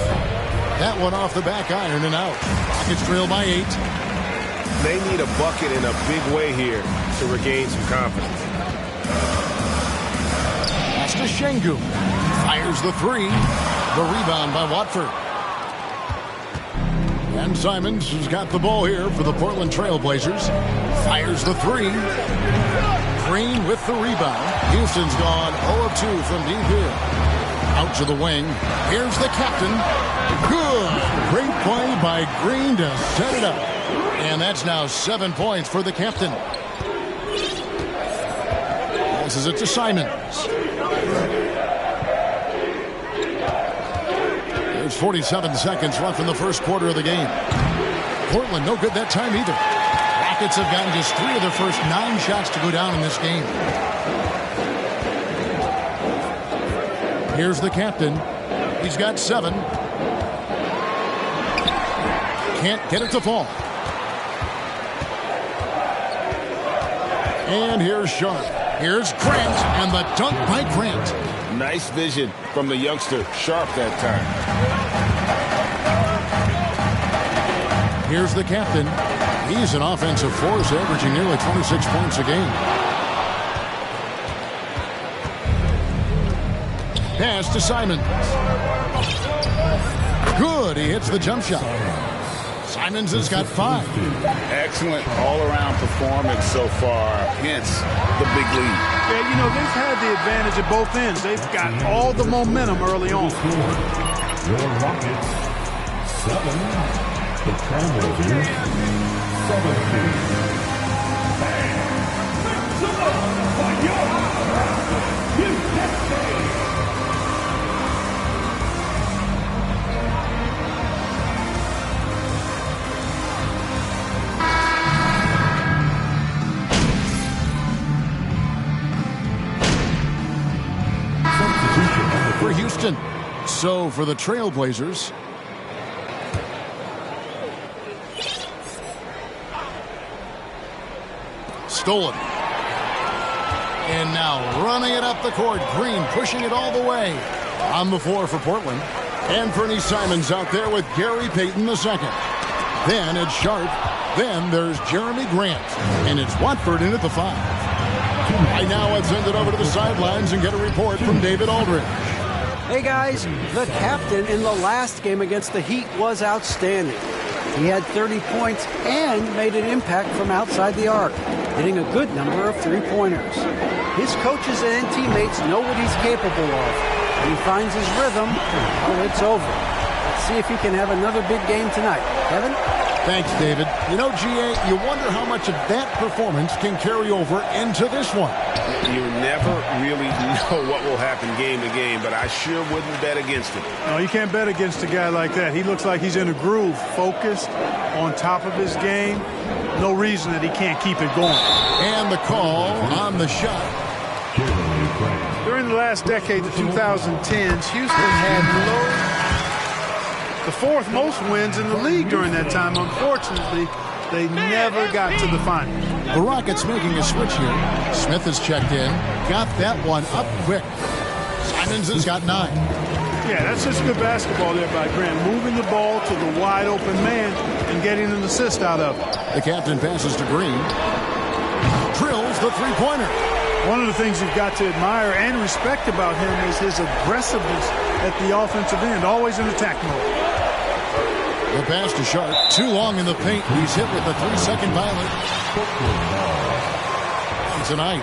That one off the back iron and out. Rockets trail by 8. They need a bucket in a big way here to regain some confidence. Pass to Şengün. Fires the 3. The rebound by Watford. And Simons has got the ball here for the Portland Trailblazers. Fires the 3. Green with the rebound. Houston's gone 0 of 2 from deep here. Out to the wing. Here's the captain. Good. Great play by Green to set it up. And that's now 7 points for the captain. Passes it to Simons. There's 47 seconds left in the first quarter of the game. Portland no good that time either. Rockets have gotten just 3 of their first 9 shots to go down in this game. Here's the captain. He's got 7. Can't get it to fall. And here's Sharp. Here's Grant, and the dunk by Grant. Nice vision from the youngster, Sharp, that time. Here's the captain. He's an offensive force, averaging nearly 26 points a game. Pass to Simons. Good, he hits the jump shot. Simons has got 5. Excellent all-around performance so far, hence the big lead. Yeah, you know, they've had the advantage at both ends. They've got all the momentum early on. Your Rockets, 7. The Trailblazers, 17. For Houston. So for the Trailblazers, stolen. And now running it up the court. Green pushing it all the way. On the floor for Portland. Anthony Simons out there with Gary Payton II. Then it's Sharp. Then there's Jeremy Grant. And it's Watford in at the 5. Right now, let's send it over to the sidelines and get a report from David Aldridge. Hey guys, the captain in the last game against the Heat was outstanding. He had 30 points and made an impact from outside the arc, hitting a good number of three-pointers. His coaches and teammates know what he's capable of. When he finds his rhythm, well, it's over. Let's see if he can have another big game tonight. Kevin? Thanks, David. You know, GA, you wonder how much of that performance can carry over into this one. You never really know what will happen game to game, but I sure wouldn't bet against him. No, you can't bet against a guy like that. He looks like he's in a groove, focused, on top of his game. No reason that he can't keep it going. And the call on the shot. During the last decade, the 2010s, Houston had the 4th most wins in the league during that time. Unfortunately, they never got to the final. The Rockets making a switch here. Smith has checked in. Got that one up quick. Simons has got 9. Yeah, that's just good basketball there by Grant. Moving the ball to the wide open man and getting an assist out of it. The captain passes to Green. Drills the three-pointer. One of the things you've got to admire and respect about him is his aggressiveness at the offensive end, always in attack mode. The pass to Sharp. Too long in the paint. He's hit with a 3-second pilot. Tonight.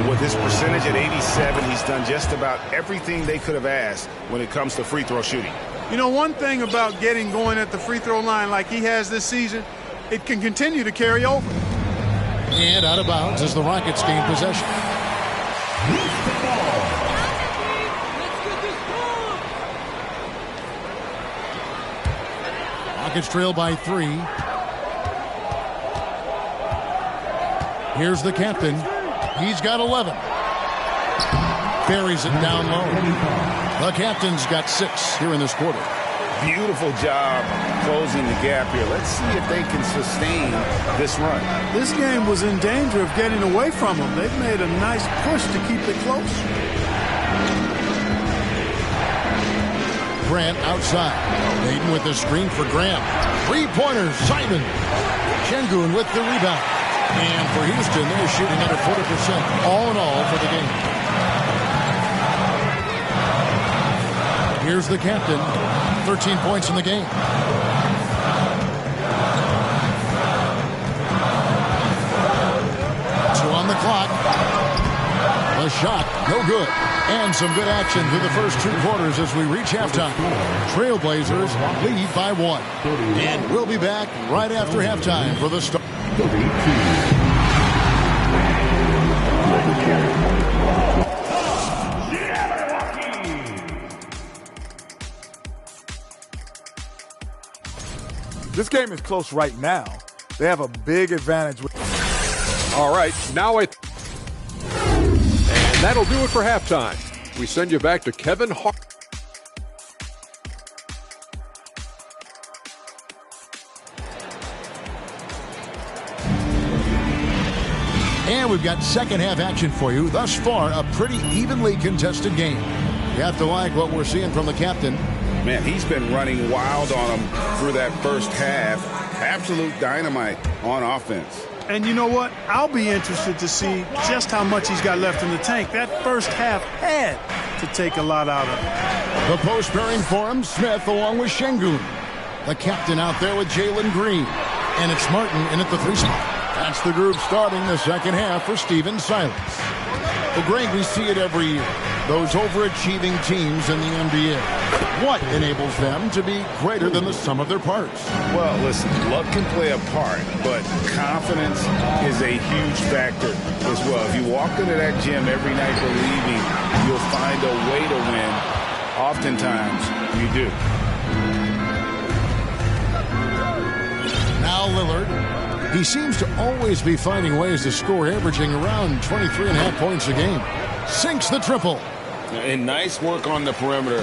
With his percentage at 87, he's done just about everything they could have asked when it comes to free throw shooting. You know, one thing about getting going at the free throw line like he has this season, it can continue to carry over. And out of bounds as the Rockets gain possession. Rockets trail by 3. Here's the captain. He's got 11. Buries it down low. The captain's got 6 here in this quarter. Beautiful job closing the gap here. Let's see if they can sustain this run. This game was in danger of getting away from them. They've made a nice push to keep it close. Grant outside. Payton with the screen for Graham. Three-pointers, Simon. Şengün with the rebound. And for Houston, they're shooting under 40% all in all for the game. Here's the captain. 13 points in the game. 2 on the clock. A shot, no good. And some good action through the first 2 quarters as we reach halftime. Trailblazers lead by 1. And we'll be back right after halftime for the start. This game is close right now. They have a big advantage. All right, now and that'll do it for halftime. we send you back to Kevin Hart. And we've got second half action for you. Thus far, a pretty evenly contested game. You have to like what we're seeing from the captain. Man, he's been running wild on them through that first half. Absolute dynamite on offense. And you know what? I'll be interested to see just how much he's got left in the tank. That first half had to take a lot out of him. The post pairing for him, Smith along with Şengün. The captain out there with Jalen Green. And it's Martin in at the 3 spot. That's the group starting the second half for Stephen Silas. Well, Greg, we see it every year. Those overachieving teams in the NBA. What enables them to be greater than the sum of their parts? Well, listen, luck can play a part, but confidence is a huge factor as well. If you walk into that gym every night believing you'll find a way to win, oftentimes you do. Now Lillard. He seems to always be finding ways to score, averaging around 23.5 points a game. Sinks the triple. And nice work on the perimeter.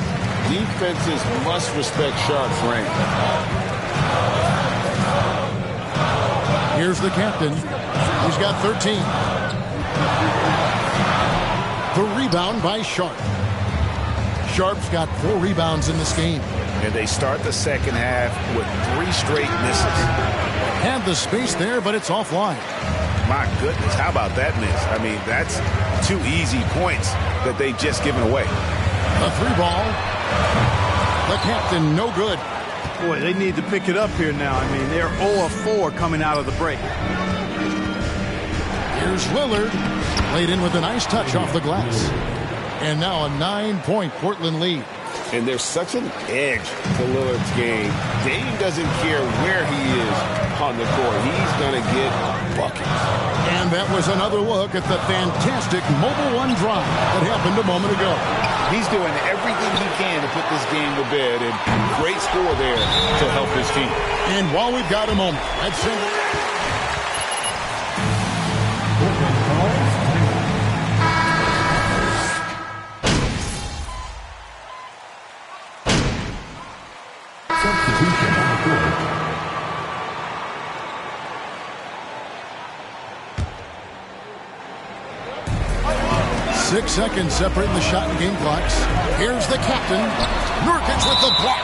Defenses must respect Sharp's range. Here's the captain. He's got 13. The rebound by Sharp. Sharp's got 4 rebounds in this game. And they start the second half with 3 straight misses. Had the space there, but it's offline. My goodness, how about that miss? I mean, that's 2 easy points that they've just given away. The 3 ball. The captain, no good. Boy, they need to pick it up here now. I mean, they're 0 of 4 coming out of the break. Here's Lillard. Laid in with a nice touch off the glass. And now a 9-point Portland lead. And there's such an edge to Lillard's game. Dame doesn't care where he is on the court. He's going to get buckets. And that was another look at the fantastic Mobile One drive that happened a moment ago. He's doing everything he can to put this game to bed, and great score there to help his team. And while we've got a moment, let's send it. 6 seconds separating the shot and game clocks. Here's the captain, Nurkic with the block.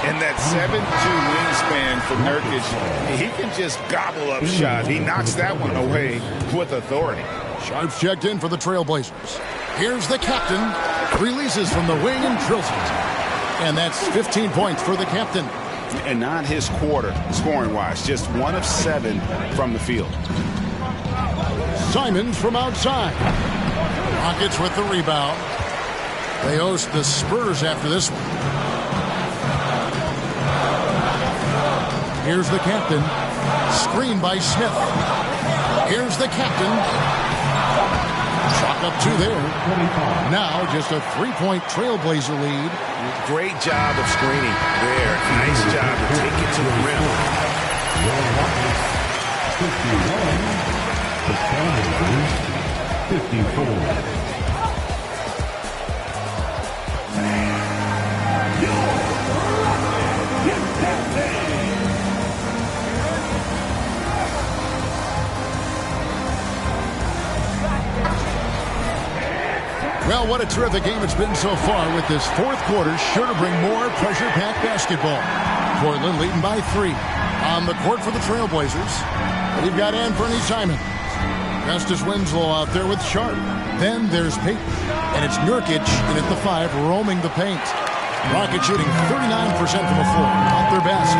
And that 7'2" wingspan for Nurkic, he can just gobble up shots. He knocks that one away with authority. Sharp's checked in for the Trailblazers. Here's the captain, releases from the wing and drills it. And that's 15 points for the captain. And not his quarter, scoring-wise, just 1 of 7 from the field. Simons from outside. Rockets with the rebound. They host the Spurs after this one. Here's the captain. Screen by Smith. Here's the captain. Chalk up 2 there. Now just a 3-point Trailblazer lead. Great job of screening there. Nice job to take it to the rim. 54. Well, what a terrific game it's been so far, with this 4th quarter sure to bring more pressure-packed basketball. Portland leading by 3. On the court for the Trailblazers, we've got Anthony Simons. Justice Winslow out there with Sharp. Then there's Payton. And it's Nurkic in at the 5, roaming the paint. Rockets shooting 39% from the floor. Not their best.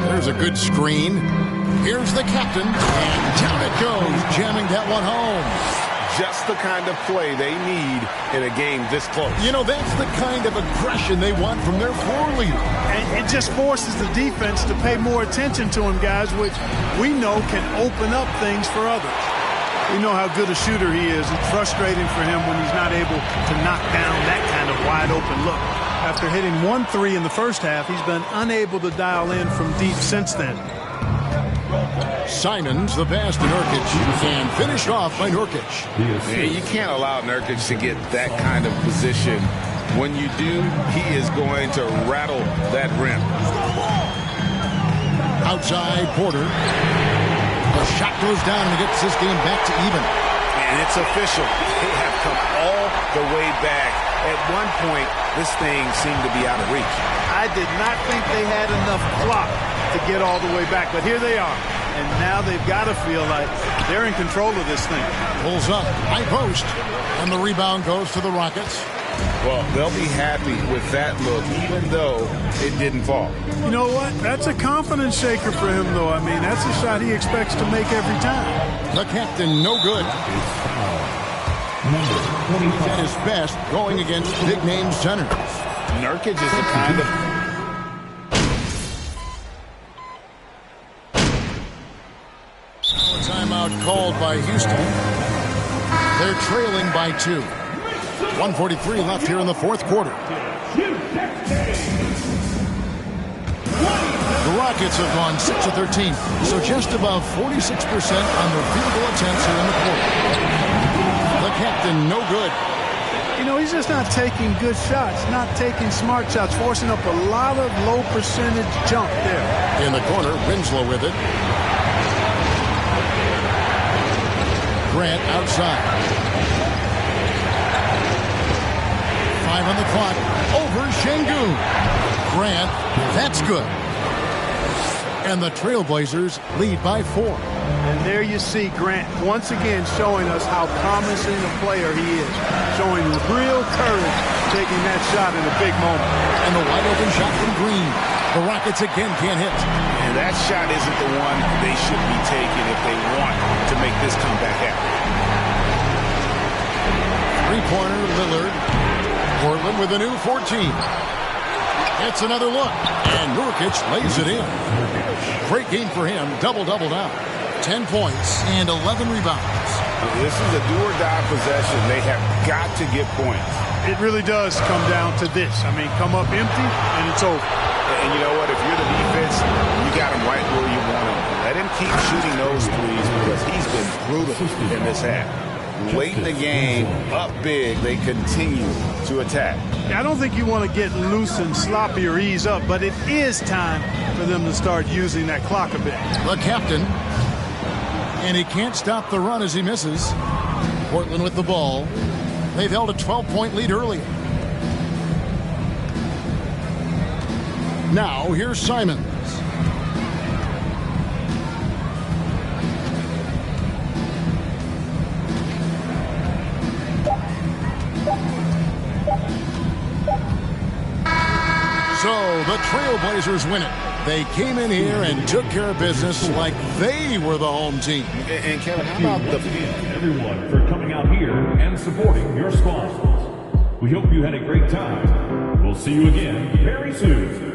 There's a good screen. Here's the captain. And down it goes, jamming that one home. Just the kind of play they need in a game this close. You know, that's the kind of aggression they want from their floor leader. And it just forces the defense to pay more attention to him, guys, which we know can open up things for others. We know how good a shooter he is. It's frustrating for him when he's not able to knock down that kind of wide wide open look. After hitting 1-3 in the first half, he's been unable to dial in from deep since then. Simons the pass to Nurkic and finished off by Nurkic. Yeah, you can't allow Nurkic to get that kind of position. When you do, he is going to rattle that rim. Outside Porter. The shot goes down and gets this game back to even. And it's official. They have come all the way back. At one point, this thing seemed to be out of reach. I did not think they had enough clock to get all the way back, but here they are. And now they've got to feel like they're in control of this thing. Pulls up, high post, and the rebound goes to the Rockets. Well, they'll be happy with that look, even though it didn't fall. You know what? That's a confidence shaker for him, though. I mean, that's a shot he expects to make every time. The captain, no good. He's at his best going against big-name centers. Nurkic is the kind of... Timeout called by Houston. They're trailing by 2. 1:43 left here in the fourth quarter. The Rockets have gone 6 of 13, so just above 46% on their field goal attempts here in the quarter. The captain, no good. You know, he's just not taking good shots, not taking smart shots, forcing up a lot of low percentage jump there. In the corner, Winslow with it. Grant outside. 5 on the clock. Over Şengün. Grant, that's good. And the Trailblazers lead by 4. And there you see Grant once again showing us how promising a player he is. Showing real courage taking that shot in a big moment. And the wide open shot from Green. The Rockets again can't hit. And that shot isn't the one they should be taking if they want to make this comeback happen. Three-pointer, Lillard. Portland with a new 14. It's another look. And Nurkic lays it in. Great game for him. Double-double now. 10 points and 11 rebounds. This is a do-or-die possession. They have got to get points. It really does come down to this. I mean, come up empty, and it's over. And you know what? If you're the defense, you got him right where you want him. Let him keep shooting those threes because he's been brutal in this half. Late in the game, up big, they continue to attack. I don't think you want to get loose and sloppy or ease up, but it is time for them to start using that clock a bit. The captain, and he can't stop the run as he misses. Portland with the ball. They've held a 12-point lead earlier. Now, here's Simons. So, the Trailblazers win it. They came in here and took care of business like they were the home team. And Kevin, how about everyone for coming out here and supporting your squad? We hope you had a great time. We'll see you again very soon.